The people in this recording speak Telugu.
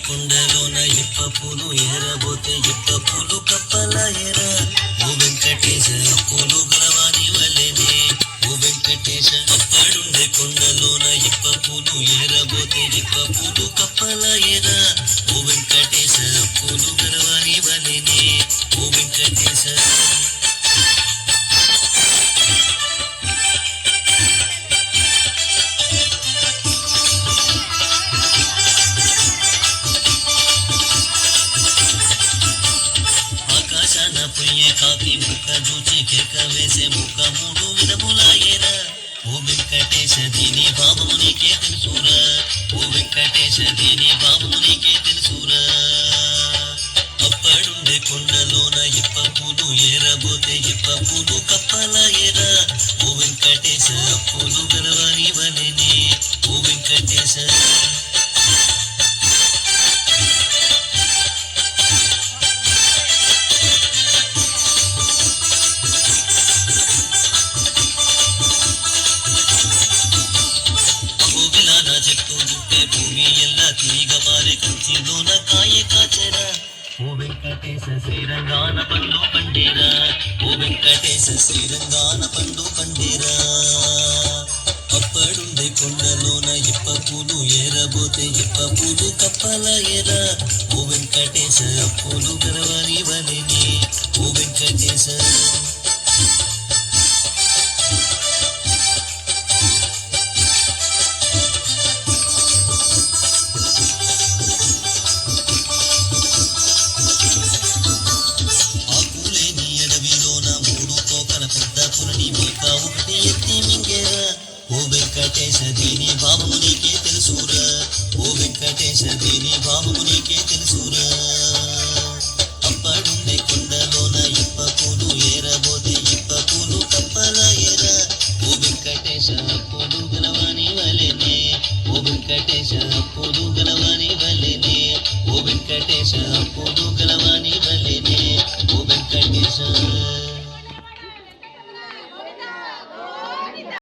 కొండలోన ఇప్ప పూలు ఏరబోతే ఇప్ప పూలు కప్పల ఎర. ఓ వెంకటేశ పూలు గలవాని వలెనే ఓ వెంకటేశ. అప్పడుండే కొండలోన ఇప్ప పూలు ఏరబోతే ఇప్ప పూలు కప్పల ఎర. ఓ వెంకటేశ పూలు గలవాని వలెనే ఓ వెంకటేశ. పొయ్యే కాకి ముక్క చూచి కేక వేసే ముక్క మూడు విధములాయేరా. ఓ వెంకటేశ దీని భావము నీకే తెలుసురా. ఓ వెంకటేశ దీని భావము నీకే తెలుసురా. అప్పడుండే కొండలోన ఇప్ప పూలు ఏరబోతే ఇప్ప పూలు కప్పలాయేరా. ఓ వెంకటేశ పూలు గలవాని వలెనే ఓ వెంకటేశ. భూమి ఎల్లా తీగ మారే కంచిలోన కాయ కాచెరా. ఓ వెంకటేశ శ్రీరంగాన పండు పండేరా. ఓ వెంకటేశ శ్రీరంగాన పండు పండేరా. అప్పడుండే కొండలోన ఇప్ప పూలు ఏరబోతే ఇప్ప పూలు కప్పల ఎరా. ఓ వెంకటేశ పూలు గలవాని వలెనే ఓ వెంకటేశ. ఓ వెంకటేశ దీని భావము నీకే తెలుసురా. ఓ వెంకటేశ దీని భావము నీకే తెలుసురా. అప్పడుండే కొండలోన ఇప్ప పూలు ఏరబోతే ఇప్ప పూలు కప్పల ఎర. ఓ వెంకటేశ పూలు గలవాని వలెనే ఓ వెంకటేశ పూలు గలవాని వలెనే ఓ వెంకటేశ పూలు గలవాని వలెనే ఓ వెంకటేశ.